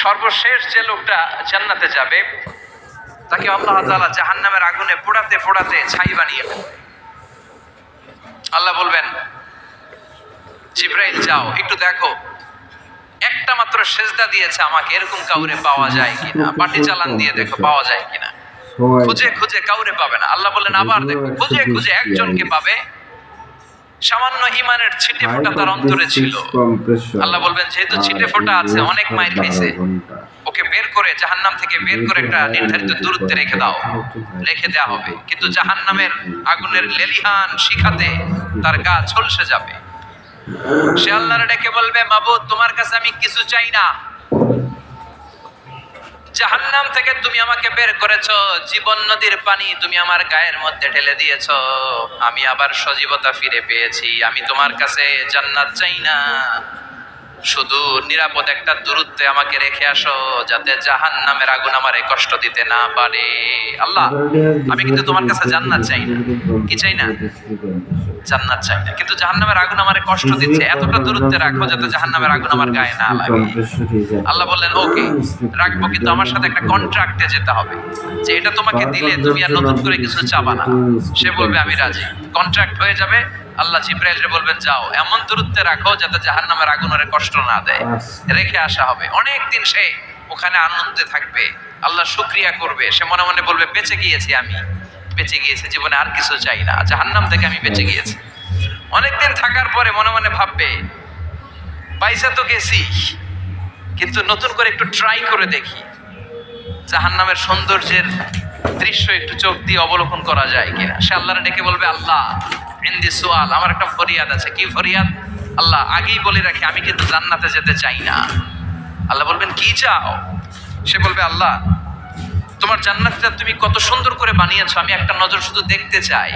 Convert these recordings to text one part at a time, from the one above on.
সর্বশেষ যে লোকটা জান্নাতে যাবে তাকে আল্লাহ তাআলা জাহান্নামের আগুনে পোড়াতে পোড়াতে ছাই বানিয়ে ফেলবে। আল্লাহ বলবেন, জিবরাইল যাও একটু দেখো একটা মাত্র সেজদা দিয়েছে আমাকে, এরকম কাউরে পাওয়া যায় কিনা, পাটি চালান দিয়ে দেখো পাওয়া যায় কিনা। খুঁজে খুঁজে কাউরে পাবে না। আল্লাহ বললেন আবার দেখো, খুঁজে খুঁজে একজনকে পাবে, সামান্য ঈমানের ছিটে ফোঁটা তার অন্তরে ছিল। আল্লাহ বলবেন যেহেতু ছিটে ফোঁটা আছে, অনেক মাইর খাইছে, ওকে বের করে জাহান্নাম থেকে বের করে একটা নির্ধারিত দূরত্বে রেখে দাও। রেখে দেওয়া হবে, কিন্তু জাহান্নামের আগুনের লেলিহান শিখাতে তার গা ঝলসে যাবে। সে আল্লাহর ডেকে বলবে, মাবুদ তোমার কাছে আমি কিছু চাই না, জাহান্নাম থেকে তুমি আমাকে বের করেছো, জীবন নদীর পানি তুমি আমার গায়ের মধ্যে ঢেলে দিয়েছো, আমি আবার সজীবতা ফিরে পেয়েছি, আমি তোমার কাছে জান্নাত চাই না, শুধু নিরাপদ একটা দূরত্বে আমাকে রেখে আসো যাতে জাহান্নামের আগুন আমারে কষ্ট দিতে না পারে। আল্লাহ আমি কিন্তু তোমার কাছে জান্নাত চাই না। কি চাই না? জান্নাত চাই না, কিন্তু জাহান্নামের আগুন আমারে কষ্ট দিচ্ছে, এতটা দূরত্বে রাখো যাতে জাহান্নামের আগুন আমার গায়ে না লাগে। আল্লাহ বললেন ওকে রাখবো, কিন্তু আমার সাথে একটা কন্ট্রাক্টে যেতে হবে যে এটা তোমাকে দিলে তুমি আর নতুন করে কিছু চাবা না। সে বলবে আমি রাজি, কন্ট্রাক্ট হয়ে যাবে। আল্লাহ জিবরাইলকে বলবেন যাও এমন দূরত্বে রাখো যাতে জাহান্নামের আগুন ওরে কষ্ট না দেয়। রেখে আসা হবে, অনেক দিন সে ওখানে আনন্দে থাকবে, আল্লাহ শুকরিয়া করবে, সে মনে মনে বলবে বেঁচে গিয়েছি, আমি বেঁচে গিয়েছি, জীবনে আর কিছু চাই না, জাহান্নাম থেকে আমি বেঁচে গিয়েছি। অনেকদিন থাকার পরে মনে মনে ভাববে পয়সা তো গেছি, কিন্তু নতুন করে একটু ট্রাই করে দেখি জাহান্নামের সৌন্দর্যের দৃশ্য একটু চোখ দিয়ে অবলোকন করা যায় কিনা। সে আল্লাহর ডেকে বলবে আল্লাহ ইনদি সুআল, আমার একটা ফরিয়াদ আছে। কি ফরিয়াদ? আল্লাহ আগেই বলে রাখি আমি কিন্তু জান্নাতে যেতে চাই না। আল্লাহ বলবেন কি চাও? সে বলবে আল্লাহ তোমার জান্নাতটা তুমি কত সুন্দর করে বানিয়েছো, আমি একটা নজর শুধু দেখতে চাই,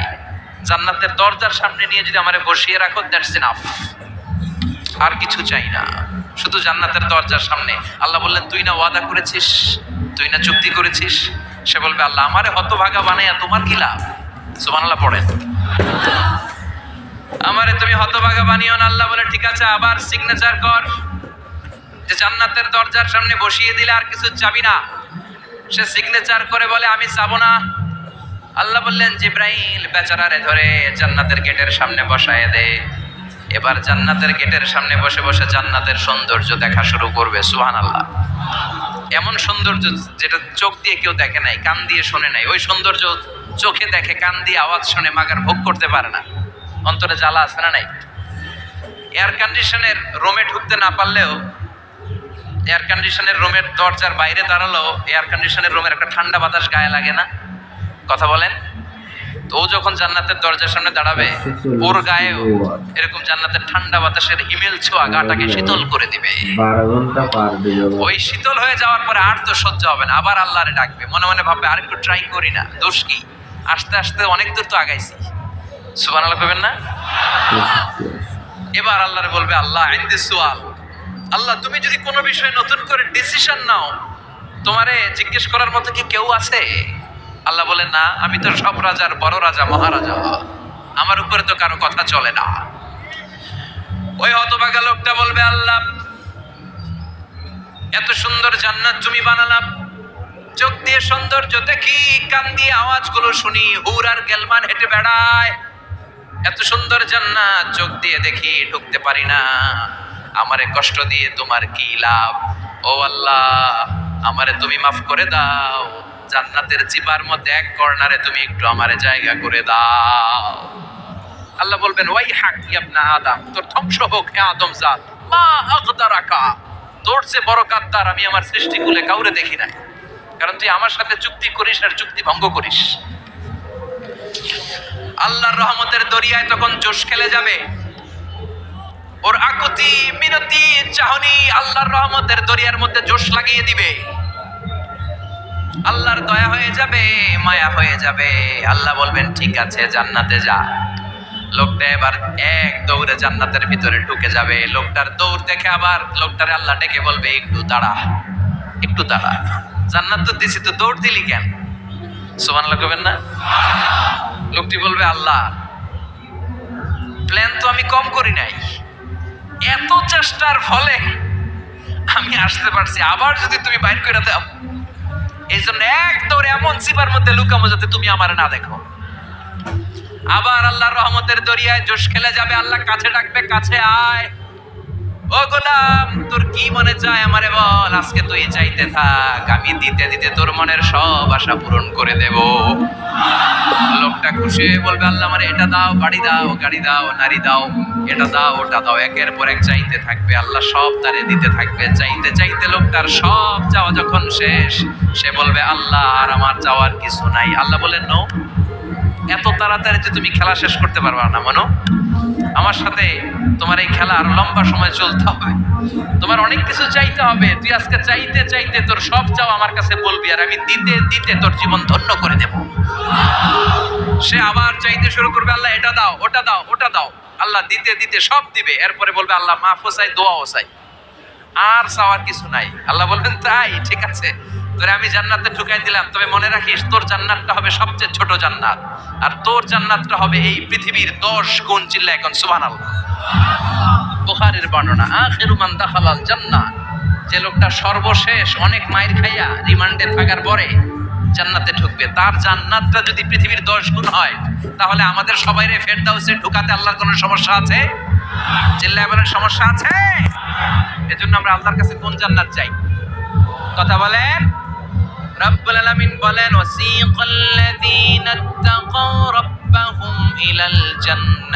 জান্নাতের দরজার সামনে নিয়ে যদি আমারে বসিয়ে রাখো দ্যাটস এনাফ, আর কিছু চাই না, শুধু জান্নাতের দরজার সামনে। আল্লাহ বললেন তুই না ওয়াদা করেছিস, তুই না চুক্তি করেছিস। সে বলবে আল্লাহ আমারে হতভাগা বানাইয়া তোমার কি লাভ? সুবহানাল্লাহ পড়েন, আমারে তুমি হতভাগা বানিও না। আল্লাহ বলে ঠিক আছে আবার সিগনেচার কর যে জান্নাতের দরজার সামনে বসিয়ে দিলে আর কিছু চাবি না। সে সিগনেচার করে বলে আমি চাবো না। আল্লাহ বললেন জিবরাইল বেচারারে ধরে জান্নাতের গেটের সামনে বসায় দে। এবার জান্নাতের গেটের সামনে বসে বসে জান্নাতের সৌন্দর্য দেখা শুরু করবে। সুবহানাল্লাহ, এমন সৌন্দর্য যেটা চোখ দিয়ে কেউ দেখে নাই, কান দিয়ে শোনে নাই, ওই সৌন্দর্য চোখে দেখে, কান দিয়ে আওয়াজ শুনে মাগার ভোগ করতে পারে না। অন্তরে জ্বালা আছে না নাই? এয়ার কন্ডিশনের রুমে ঢুকতে না পারলেও, এয়ার কন্ডিশনের রুমের দরজার বাইরে দাঁড়ালো, এয়ার কন্ডিশনের রুমের একটা ঠান্ডা বাতাস গায়ে লাগে না? কথা বলেন তো। ও যখন জান্নাতের দরজার সামনে দাঁড়াবে ওর গায়েও এরকম জান্নাতের ঠান্ডা বাতাসের হিমেল ছোঁয়া গাটাকে শীতল করে দিবে। ওই শীতল হয়ে যাওয়ার পরে আর তো সহ্য হবে না, আবার আল্লাহরে ডাকবে, মনে মনে ভাববে আর একটু ট্রাই করি না, দোষ কি, আস্তে আস্তে অনেক দূর তো আগাইছি। সুবহানাল্লাহ কইবেন না? এবার আল্লাহরে বলবে আল্লাহ ইনদি সুআল, আল্লাহ তুমি যদি কোনো বিষয়ে নতুন করে ডিসিশন নাও, তোমারে জিজ্ঞেস করার মতো কি কেউ আছে? আল্লাহ বলে না, আমি তো সব রাজার বড় রাজা, মহারাজা, আমার উপরে তো কারো কথা চলে না। ওই হতভাগা লোকটা বলবে আল্লাহ এত সুন্দর জান্নাত তুমি বানালাম, চোখ দিয়ে সৌন্দর্য দেখি, কান দিয়ে আওয়াজগুলো শুনি, হুর আর গেলমান হেঁটে বেড়ায়, এত সুন্দর জান্নাত চোখ দিয়ে দেখি, ঢুকতে পারি না, আমারে কষ্ট দিয়ে তোমার কি লাভ? ও আল্লাহ আমারে তুমি মাফ করে দাও, জান্নাতের জিবার মধ্যে এক কর্নারে তুমি একটু আমারে জায়গা করে দাও। আল্লাহ বলবেন ওয়াই হাক ইবনা আদম, তোর ধ্বংস হোক হে আদম জাত, মা আগদারাকা, তোর যে বড় গাদ্দার আমি আমার সৃষ্টিকুলে কাউরে দেখি নাই, কারণ তুই আমার সাথে চুক্তি করিস আর চুক্তি ভঙ্গ করিস। আল্লাহর রহমতের দরিয়ায় তখন জোশ খেলে যাবে, ওর আকুতি মিনতি চাহনি আল্লাহর রহমতের দরিয়ার মধ্যে জোশ লাগিয়ে দিবে। আল্লাহর দয়া হয়ে যাবে, মায়া হয়ে যাবে। আল্লাহ বলবেন ঠিক আছে জান্নাতে যা। লোকটা এবার এক দৌড়ে জান্নাতের ভিতরে ঢুকে যাবে। লোকটার দৌড় দেখে আবার লোকটারে আল্লাহ ডেকে বলবে একটু দাঁড়া, একটু দাঁড়া, জান্নাত তো দিছি, তো দৌড় দিলি কেন? সুবহানাল্লাহ কইবেন না? লোকটি বলবে আল্লাহ প্ল্যান তো আমি কম করি নাই, এত চেষ্টার ফলে আমি আসতে পারছি, আবার যদি তুমি বাইর করে দাও, এই জন্য এক দৌড়ে এমন চিপার মধ্যে লুকামো যাতে তুমি আমার না দেখো। আবার আল্লাহর রহমতের দরিয়ায় জোশ খেলে যাবে, আল্লাহ কাছে ডাকবে, কাছে আয়, ও গোলাম তোর কি মনে চায় আমারে বল, আজকে তুই চাইতে থাক, আমি দিতে দিতে তোর মনের সব আশা পূরণ করে দেব। লোকটা খুশি হয়ে বলবে, আল্লাহ আমারে এটা দাও, বাড়ি দাও, গাড়ি দাও, নারী দাও, এটা দাও, ওটা দাও, একের পর এক চাইতে থাকবে, আল্লাহ সব তারে দিতে থাকবে। চাইতে চাইতে লোকটার সব চাওয়া যখন শেষ, সে বলবে আল্লাহ আর আমার চাওয়ার কিছু নাই। আল্লাহ বলেন নো, এত তাড়াতাড়ি যে তুমি খেলা শেষ করতে পারবা না, মানো আমার সাথে তোমার এই খেলা আর লম্বা সময় চলতে হবে, তোমার অনেক কিছু চাইতে হবে। তুই আজকে চাইতে চাইতে তোর সব চাও আমার কাছে বলবি, আর আমি দিতে দিতে তোর জীবন ধন্য করে দেব। সে আবার চাইতে শুরু করবে, আল্লাহ এটা দাও, ওটা দাও, ওটা দাও, আল্লাহ দিতে দিতে সব দিবে। এরপরে বলবে আল্লাহ মাফও চাই, দোয়াও চাই, আর চাওয়ার কিছু নাই। আল্লাহ বলবেন তাই, ঠিক আছে, তোরে আমি জান্নাতে ঢুকাই দিলাম, তবে মনে রাখিস তোর জান্নাতটা হবে সবচেয়ে ছোট জান্নাত, আর তোর জান্নাতটা হবে এই পৃথিবীর 10 গুণ। চিল্লা এখন সুবহানাল্লাহ। বুখারীর বর্ণনা, আখিরু মান দাখালাল জান্নাহ, যে লোকটা সর্বশেষ অনেক মাইর খাইয়া রিমান্ডে থাকার পরে জান্নাতে ঢুকবে, তার জান্নাতটা যদি পৃথিবীর 10 গুণ হয়, তাহলে আমাদের সবাইরে ফেরদাউসে ঢুকাতে আল্লাহর কোনো সমস্যা আছে? চিল্লায় বলেন সমস্যা আছে? এজন্য আমরা আল্লাহর কাছে কোন জান্নাত চাই? কথা বলেন। রব্বুল আলামিন বলেন, ওয়াসিকাল্লাযীনা ইত্তাকাউ রাব্বাহুম ইলাল জান্নাহ